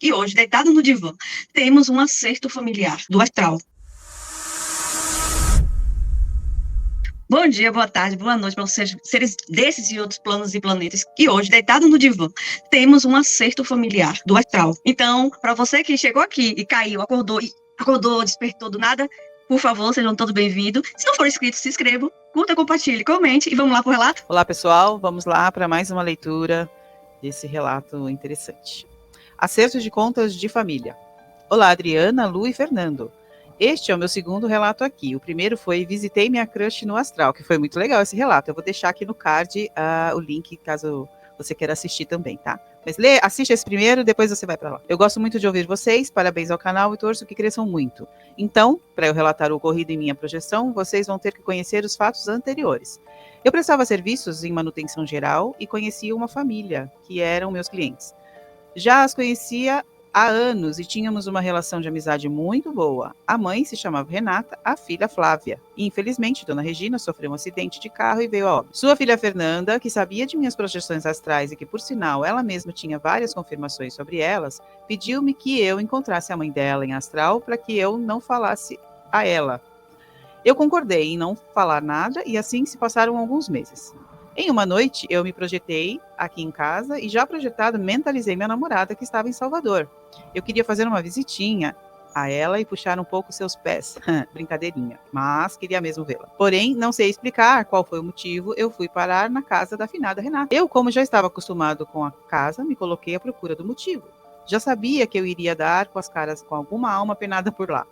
E hoje, deitado no divã, temos um acerto familiar do astral. Bom dia, boa tarde, boa noite para vocês, seres desses e outros planos e planetas. E hoje, deitado no divã, temos um acerto familiar do astral. Então, para você que chegou aqui e caiu, acordou, despertou do nada, por favor, sejam todos bem-vindos. Se não for inscrito, se inscreva, curta, compartilhe, comente e vamos lá para o relato? Olá, pessoal, vamos lá para mais uma leitura desse relato interessante. Acertos de contas de família. Olá, Adriana, Lu e Fernando. Este é o meu segundo relato aqui. O primeiro foi Visitei minha crush no astral, que foi muito legal esse relato. Eu vou deixar aqui no card o link, caso você queira assistir também, tá? Mas assiste esse primeiro, depois você vai para lá. Eu gosto muito de ouvir vocês, parabéns ao canal e torço que cresçam muito. Então, para eu relatar o ocorrido em minha projeção, vocês vão ter que conhecer os fatos anteriores. Eu prestava serviços em manutenção geral e conhecia uma família, que eram meus clientes. Já as conhecia há anos e tínhamos uma relação de amizade muito boa. A mãe se chamava Renata, a filha Flávia. Infelizmente, Dona Regina sofreu um acidente de carro e veio a óbito. Sua filha Fernanda, que sabia de minhas projeções astrais e que, por sinal, ela mesma tinha várias confirmações sobre elas, pediu-me que eu encontrasse a mãe dela em astral para que eu não falasse a ela. Eu concordei em não falar nada e assim se passaram alguns meses. Em uma noite, eu me projetei aqui em casa e, já projetado, mentalizei minha namorada que estava em Salvador. Eu queria fazer uma visitinha a ela e puxar um pouco seus pés. Brincadeirinha, mas queria mesmo vê-la. Porém, não sei explicar qual foi o motivo, eu fui parar na casa da afinada Renata. Eu, como já estava acostumado com a casa, me coloquei à procura do motivo. Já sabia que eu iria dar com as caras com alguma alma penada por lá.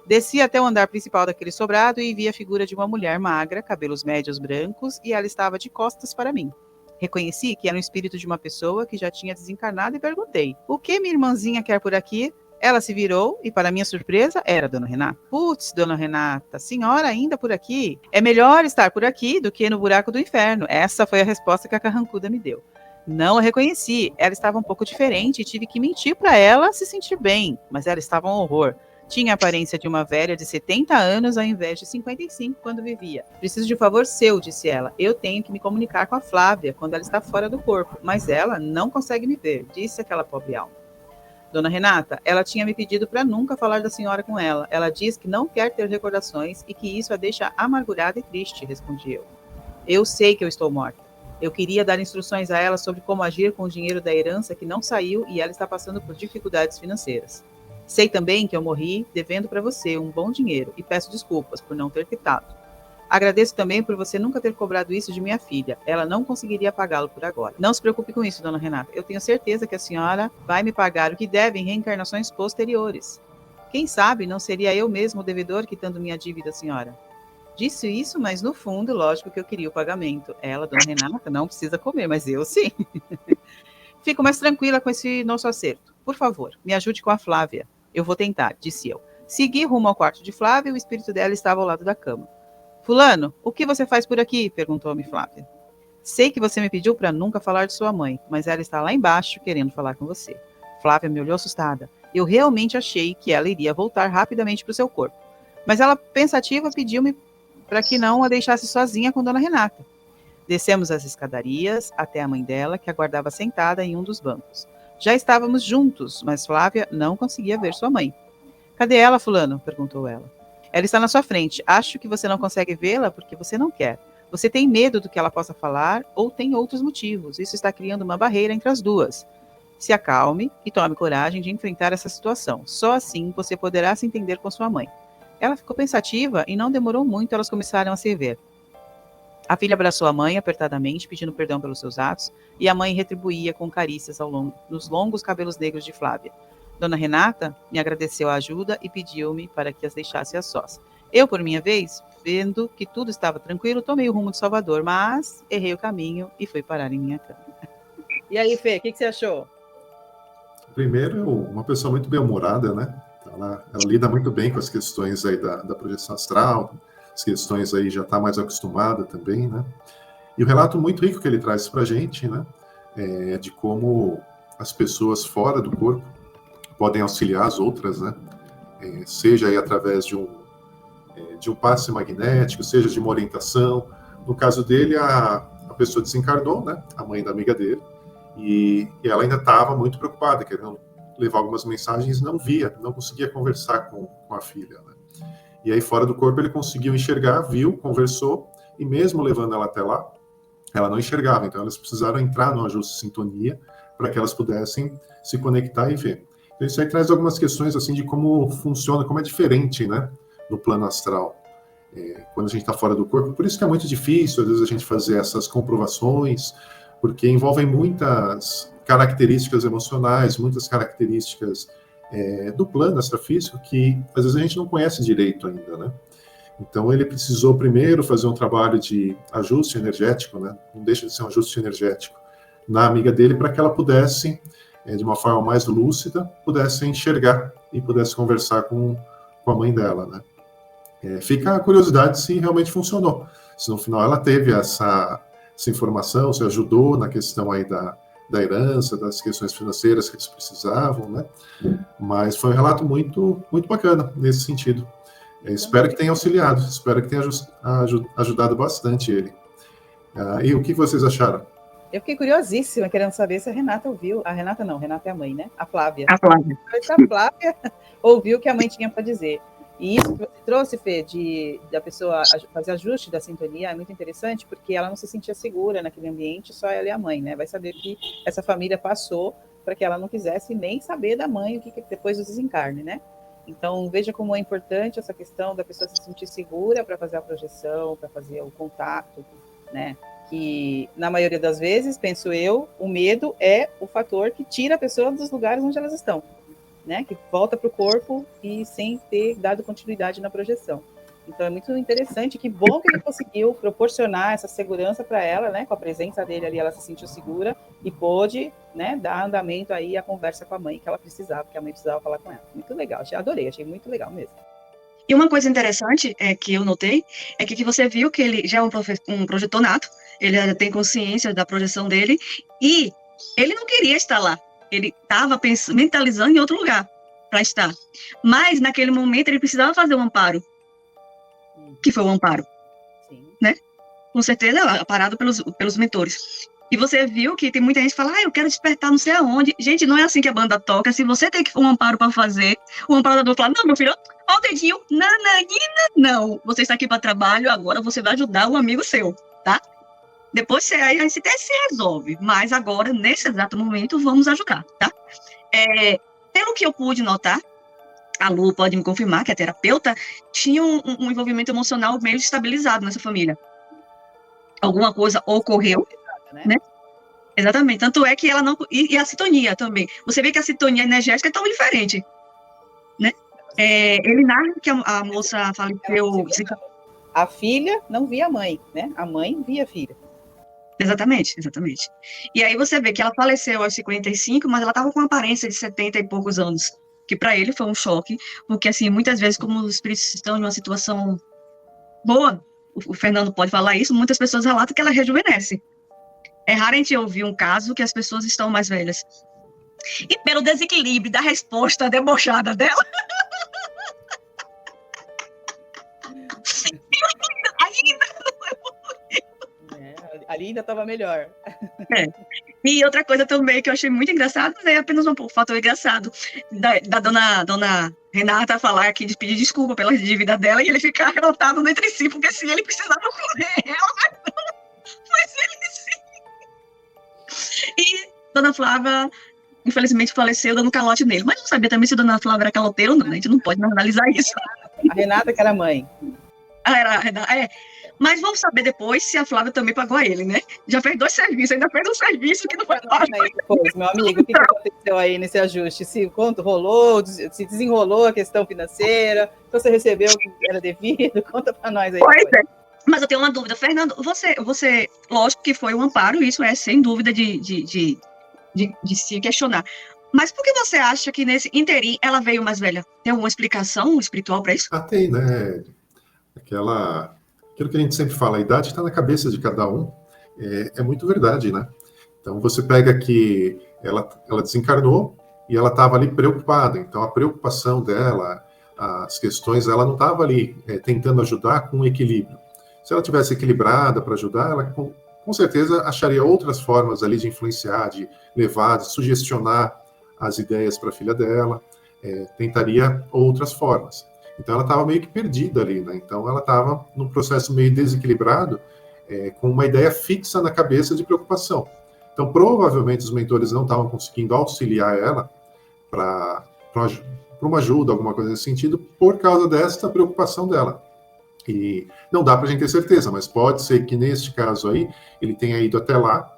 Desci até o andar principal daquele sobrado e vi a figura de uma mulher magra, cabelos médios brancos, e ela estava de costas para mim. Reconheci que era um espírito de uma pessoa que já tinha desencarnado e perguntei: "O que minha irmãzinha quer por aqui?" Ela se virou e, para minha surpresa, era Dona Renata. "Putz, Dona Renata, a senhora ainda por aqui? É melhor estar por aqui do que no buraco do inferno." Essa foi a resposta que a carrancuda me deu. Não a reconheci. Ela estava um pouco diferente e tive que mentir para ela se sentir bem, mas ela estava um horror. Tinha a aparência de uma velha de 70 anos ao invés de 55 quando vivia. "Preciso de um favor seu", disse ela. "Eu tenho que me comunicar com a Flávia quando ela está fora do corpo, mas ela não consegue me ver", disse aquela pobre alma. "Dona Renata, ela tinha me pedido para nunca falar da senhora com ela. Ela diz que não quer ter recordações e que isso a deixa amargurada e triste", respondi eu. "Eu sei que eu estou morta. Eu queria dar instruções a ela sobre como agir com o dinheiro da herança que não saiu e ela está passando por dificuldades financeiras. Sei também que eu morri devendo para você um bom dinheiro e peço desculpas por não ter quitado. Agradeço também por você nunca ter cobrado isso de minha filha. Ela não conseguiria pagá-lo por agora. Não se preocupe com isso, Dona Renata. Eu tenho certeza que a senhora vai me pagar o que deve em reencarnações posteriores. Quem sabe não seria eu mesmo o devedor quitando minha dívida à senhora." Disse isso, mas no fundo, lógico que eu queria o pagamento. Ela, Dona Renata, não precisa comer, mas eu sim. "Fico mais tranquila com esse nosso acerto. Por favor, me ajude com a Flávia." "Eu vou tentar", disse eu. Segui rumo ao quarto de Flávia e o espírito dela estava ao lado da cama. "Fulano, o que você faz por aqui?" perguntou-me Flávia. "Sei que você me pediu para nunca falar de sua mãe, mas ela está lá embaixo querendo falar com você." Flávia me olhou assustada. Eu realmente achei que ela iria voltar rapidamente para o seu corpo. Mas ela, pensativa, pediu-me para que não a deixasse sozinha com Dona Renata. Descemos as escadarias até a mãe dela, que aguardava sentada em um dos bancos. Já estávamos juntos, mas Flávia não conseguia ver sua mãe. "Cadê ela, fulano?" perguntou ela. "Ela está na sua frente. Acho que você não consegue vê-la porque você não quer. Você tem medo do que ela possa falar ou tem outros motivos. Isso está criando uma barreira entre as duas. Se acalme e tome coragem de enfrentar essa situação. Só assim você poderá se entender com sua mãe." Ela ficou pensativa e não demorou muito, elas começaram a se ver. A filha abraçou a mãe apertadamente, pedindo perdão pelos seus atos, e a mãe retribuía com carícias nos longos cabelos negros de Flávia. Dona Renata me agradeceu a ajuda e pediu-me para que as deixasse a sós. Eu, por minha vez, vendo que tudo estava tranquilo, tomei o rumo de Salvador, mas errei o caminho e fui parar em minha cama. E aí, Fê, o que você achou? Primeiro, uma pessoa muito bem-humorada, né? Ela lida muito bem com as questões aí da projeção astral, as questões aí já está mais acostumada também, né? E o relato muito rico que ele traz para a gente, né? De como as pessoas fora do corpo podem auxiliar as outras, né? Seja aí através de um passe magnético, seja de uma orientação. No caso dele, a pessoa desencarnou, né? A mãe da amiga dele, e ela ainda estava muito preocupada, querendo levar algumas mensagens, não via, não conseguia conversar com a filha, né? E aí, fora do corpo, ele conseguiu enxergar, viu, conversou, e mesmo levando ela até lá, ela não enxergava. Então, elas precisaram entrar no ajuste de sintonia para que elas pudessem se conectar e ver. Então, isso aí traz algumas questões, assim, de como funciona, como é diferente, né, no plano astral, quando a gente está fora do corpo. Por isso que é muito difícil, às vezes, a gente fazer essas comprovações, porque envolvem muitas características emocionais, muitas características do plano extrafísico que, às vezes, a gente não conhece direito ainda, né? Então, ele precisou primeiro fazer um trabalho de ajuste energético, né? Não deixa de ser um ajuste energético, na amiga dele, para que ela pudesse, de uma forma mais lúcida, pudesse enxergar e pudesse conversar com a mãe dela, né? Fica a curiosidade se realmente funcionou. Se no final ela teve essa informação, se ajudou na questão aí da herança, das questões financeiras que eles precisavam, né? Mas foi um relato muito, muito bacana nesse sentido. Espero que tenha auxiliado, espero que tenha ajudado bastante ele. E o que vocês acharam? Eu fiquei curiosíssima, querendo saber se a Renata ouviu. A Renata não, Renata é a mãe, né? A Flávia. A Flávia. A Flávia ouviu o que a mãe tinha para dizer. E isso que você trouxe, Fê, da pessoa fazer ajuste da sintonia, é muito interessante, porque ela não se sentia segura naquele ambiente, só ela e a mãe, né? Vai saber o que essa família passou para que ela não quisesse nem saber da mãe, o que depois do desencarne, né? Então, veja como é importante essa questão da pessoa se sentir segura para fazer a projeção, para fazer o contato, né? Que, na maioria das vezes, penso eu, o medo é o fator que tira a pessoa dos lugares onde elas estão, né? Que volta para o corpo e sem ter dado continuidade na projeção. Então, é muito interessante, que bom que ele conseguiu proporcionar essa segurança para ela, né? Com a presença dele ali, ela se sentiu segura e pôde, né, dar andamento aí à conversa com a mãe que ela precisava, que a mãe precisava falar com ela. Muito legal, adorei, achei muito legal mesmo. E uma coisa interessante que eu notei é que você viu que ele já é um projetor nato, ele já tem consciência da projeção dele, e ele não queria estar lá. Ele estava mentalizando em outro lugar para estar. Mas, naquele momento, ele precisava fazer um amparo. Que foi o amparo. Sim. Né? Com certeza, amparado pelos mentores. E você viu que tem muita gente que fala, eu quero despertar não sei aonde. Gente, não é assim que a banda toca. Se você tem um amparo para fazer, o amparador fala, não, meu filho, ó o dedinho, nananina, não. Você está aqui para trabalho, agora você vai ajudar um amigo seu, tá? Depois aí se resolve. Mas agora, nesse exato momento, vamos ajudar, tá? Pelo que eu pude notar, a Lu pode me confirmar que a terapeuta tinha um envolvimento emocional meio estabilizado nessa família. Alguma coisa ocorreu, né? Exatamente. Tanto é que ela não... E a sintonia também. Você vê que a sintonia energética é tão diferente, né? Ele narra que a moça faleceu... A filha não via a mãe, né? A mãe via a filha. Exatamente. E aí você vê que ela faleceu aos 55, mas ela estava com uma aparência de 70 e poucos anos. Que para ele foi um choque, porque assim, muitas vezes, como os espíritos estão em uma situação boa, o Fernando pode falar isso, muitas pessoas relatam que ela rejuvenesce. É raro a gente ouvir um caso que as pessoas estão mais velhas. E pelo desequilíbrio da resposta debochada dela, ali ainda estava melhor. E outra coisa também que eu achei muito engraçado, é apenas um fator engraçado, da dona Renata falar aqui, de pedir desculpa pela dívida dela, e ele ficar relotado entre si, porque se ele precisava correr, ela mas ele sim. E dona Flávia, infelizmente, faleceu dando calote nele, mas não sabia também se dona Flávia era caloteira ou não, né? A gente não pode analisar isso. A Renata que era mãe. Era a Renata, Mas vamos saber depois se a Flávia também pagou a ele, né? Já fez 2 serviços, ainda fez um serviço que não foi pago. Depois, meu amigo, o que aconteceu aí nesse ajuste? Quanto rolou, se desenrolou a questão financeira, você recebeu o que era devido? Conta para nós aí. Pois é. Mas eu tenho uma dúvida, Fernando, você, lógico que foi um amparo, isso é sem dúvida de se questionar. Mas por que você acha que nesse interim ela veio mais velha? Tem alguma explicação espiritual para isso? Tem, né? Aquilo que a gente sempre fala, a idade está na cabeça de cada um, é muito verdade, né? Então, você pega que ela desencarnou e ela estava ali preocupada, então a preocupação dela, as questões, ela não estava ali tentando ajudar com equilíbrio. Se ela tivesse equilibrada para ajudar, ela com certeza acharia outras formas ali de influenciar, de levar, de sugestionar as ideias para a filha dela, tentaria outras formas. Então ela estava meio que perdida ali, né? Então ela estava num processo meio desequilibrado, com uma ideia fixa na cabeça de preocupação. Então provavelmente os mentores não estavam conseguindo auxiliar ela para uma ajuda, alguma coisa nesse sentido, por causa dessa preocupação dela. E não dá para a gente ter certeza, mas pode ser que neste caso aí ele tenha ido até lá,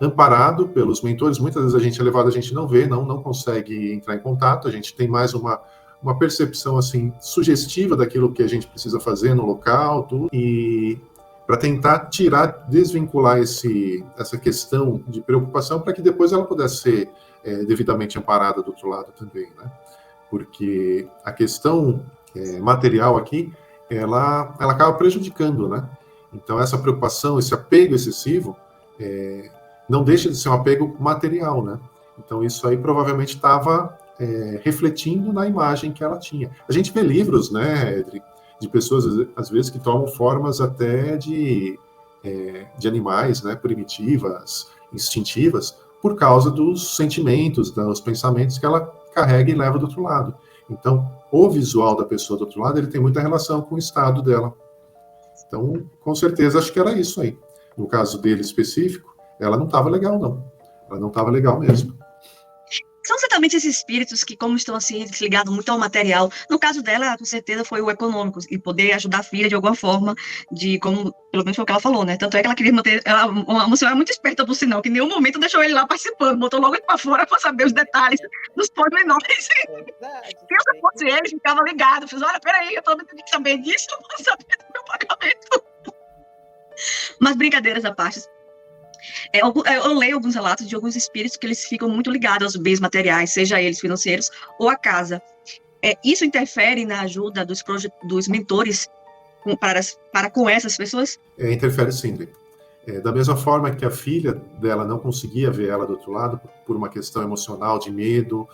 amparado pelos mentores. Muitas vezes a gente é levado, a gente não vê, não consegue entrar em contato, a gente tem mais uma percepção assim sugestiva daquilo que a gente precisa fazer no local, tudo, e para tentar desvincular essa questão de preocupação para que depois ela pudesse ser devidamente amparada do outro lado também, né? Porque a questão material aqui, ela acaba prejudicando, né? Então essa preocupação, esse apego excessivo, não deixa de ser um apego material, né? Então isso aí provavelmente estava refletindo na imagem que ela tinha. A gente vê livros, né, Edri, de pessoas, às vezes, que tomam formas até de animais, né, primitivas, instintivas, por causa dos sentimentos, dos pensamentos que ela carrega e leva do outro lado. Então, o visual da pessoa do outro lado, ele tem muita relação com o estado dela. Então, com certeza, acho que era isso aí. No caso dele específico, ela não estava legal, não. Ela não estava legal mesmo. São exatamente esses espíritos que, como estão assim, ligados muito ao material, no caso dela, com certeza, foi o econômico, e poder ajudar a filha de alguma forma, como, pelo menos foi o que ela falou, né? Tanto é que ela queria manter, uma senhora muito esperta, por sinal, que em nenhum momento deixou ele lá participando, botou logo ele para fora para saber os detalhes dos pormenores. Se eu fosse ele, ficava ligado, fiz, olha, peraí, eu também tenho que saber disso, eu vou saber do meu pagamento. Mas brincadeiras à parte. Eu leio alguns relatos de alguns espíritos que eles ficam muito ligados aos bens materiais, seja eles financeiros ou a casa. Isso interfere na ajuda dos mentores para com essas pessoas? Interfere sim. Da mesma forma que a filha dela não conseguia ver ela do outro lado, por uma questão emocional, de medo,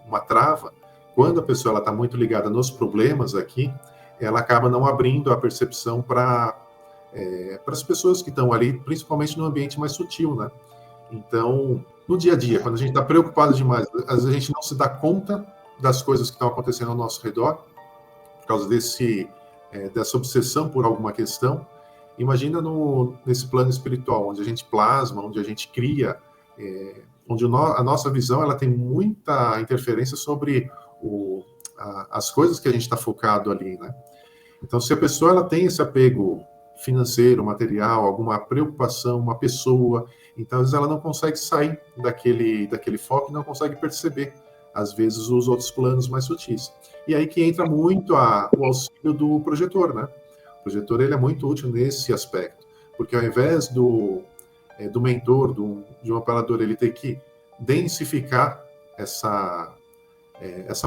uma trava, quando a pessoa está muito ligada nos problemas aqui, ela acaba não abrindo a percepção para as pessoas que estão ali, principalmente no ambiente mais sutil, né? Então, no dia a dia, quando a gente está preocupado demais, às vezes a gente não se dá conta das coisas que estão acontecendo ao nosso redor, por causa dessa obsessão por alguma questão. Imagina nesse plano espiritual, onde a gente plasma, onde a gente cria, onde a nossa visão ela tem muita interferência sobre as coisas que a gente está focado ali, né? Então, se a pessoa ela tem esse apego financeiro, material, alguma preocupação, uma pessoa, então às vezes ela não consegue sair daquele foco e não consegue perceber, às vezes, os outros planos mais sutis. E aí que entra muito o auxílio do projetor, né? O projetor ele é muito útil nesse aspecto, porque ao invés do mentor, de um amparador, ele ter que densificar essa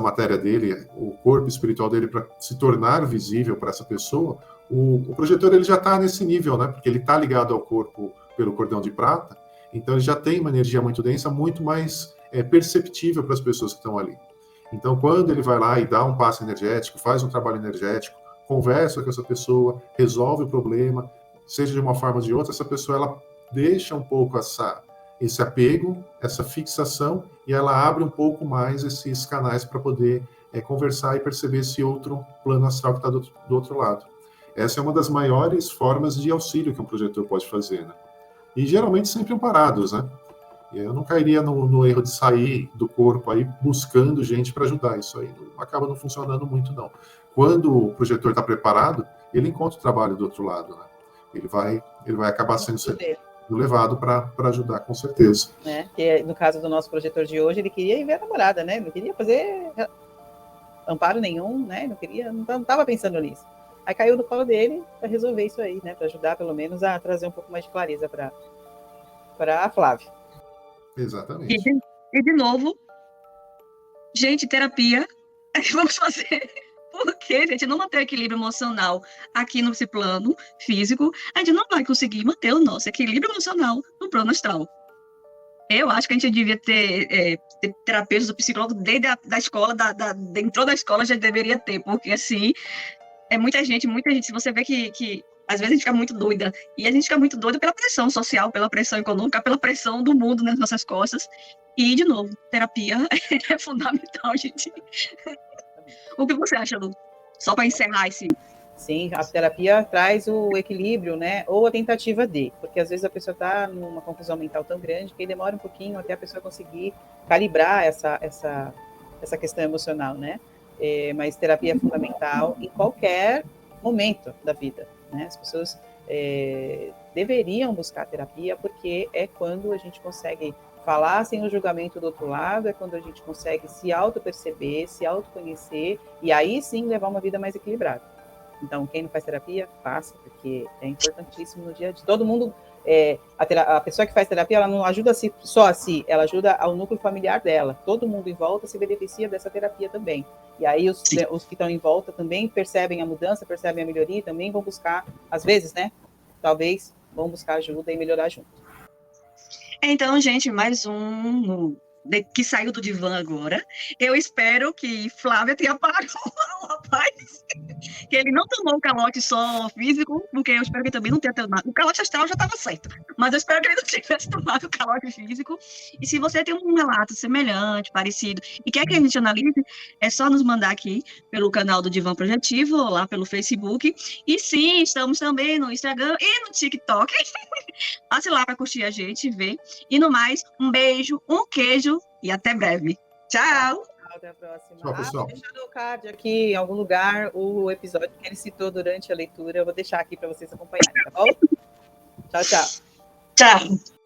matéria dele, o corpo espiritual dele, para se tornar visível para essa pessoa, o projetor ele já está nesse nível, né? Porque ele está ligado ao corpo pelo cordão de prata, então ele já tem uma energia muito densa, muito mais perceptível para as pessoas que estão ali. Então, quando ele vai lá e dá um passe energético, faz um trabalho energético, conversa com essa pessoa, resolve o problema, seja de uma forma ou de outra, essa pessoa ela deixa um pouco esse apego, essa fixação, e ela abre um pouco mais esses canais para poder conversar e perceber esse outro plano astral que está do outro lado. Essa é uma das maiores formas de auxílio que um projetor pode fazer, né? E geralmente sempre amparados, né? Eu não cairia no erro de sair do corpo aí buscando gente para ajudar. Isso aí acaba não funcionando muito, não. Quando o projetor está preparado, ele encontra o trabalho do outro lado, né? Ele vai acabar sendo levado para ajudar, com certeza. Que no caso do nosso projetor de hoje, ele queria ir ver a namorada, né? Não queria fazer amparo nenhum, né? Não estava pensando nisso. Aí caiu no colo dele para resolver isso aí, né? Para ajudar, pelo menos, a trazer um pouco mais de clareza para a Flávia. Exatamente. E de novo, gente, terapia, vamos fazer. Porque a gente não mantém o equilíbrio emocional aqui nesse plano físico, a gente não vai conseguir manter o nosso equilíbrio emocional no plano astral. Eu acho que a gente devia ter terapeutas ou psicólogos desde a escola, entrou da escola já deveria ter, porque assim, muita gente, se você vê que Às vezes a gente fica muito doida. E a gente fica muito doida pela pressão social, pela pressão econômica, pela pressão do mundo nas nossas costas. E, de novo, terapia é fundamental, gente. O que você acha, Lu? Só para encerrar esse... Sim, a terapia traz o equilíbrio, né? Ou a tentativa de, porque às vezes a pessoa está numa confusão mental tão grande que demora um pouquinho até a pessoa conseguir calibrar essa questão emocional, né? Mas terapia é fundamental em qualquer momento da vida, né? As pessoas deveriam buscar terapia, porque é quando a gente consegue falar sem o julgamento do outro lado, é quando a gente consegue se auto-perceber, se autoconhecer, e aí sim levar uma vida mais equilibrada. Então, quem não faz terapia, faça, porque é importantíssimo no dia a dia. Todo mundo, a pessoa que faz terapia, ela não ajuda só a si, ela ajuda ao núcleo familiar dela. Todo mundo em volta se beneficia dessa terapia também. E aí os que estão em volta também percebem a mudança, percebem a melhoria e também vão buscar, às vezes, né? Talvez vão buscar ajuda e melhorar junto. Então, gente, mais um que saiu do divã agora. Eu espero que Flávia tenha parado o rapaz, que ele não tomou o calote só físico, porque eu espero que ele também não tenha tomado. O calote astral já estava certo, mas eu espero que ele não tivesse tomado o calote físico. E se você tem um relato semelhante, parecido, e quer que a gente analise, é só nos mandar aqui pelo canal do Divã Projetivo, ou lá pelo Facebook. E sim, estamos também no Instagram e no TikTok. Passe lá para curtir a gente, ver. E no mais, um beijo, um queijo e até breve. Tchau! Até a próxima. Tchau, pessoal. Vou deixar no card aqui, em algum lugar, o episódio que ele citou durante a leitura. Eu vou deixar aqui para vocês acompanharem, tá bom? Tchau, tchau. Tchau!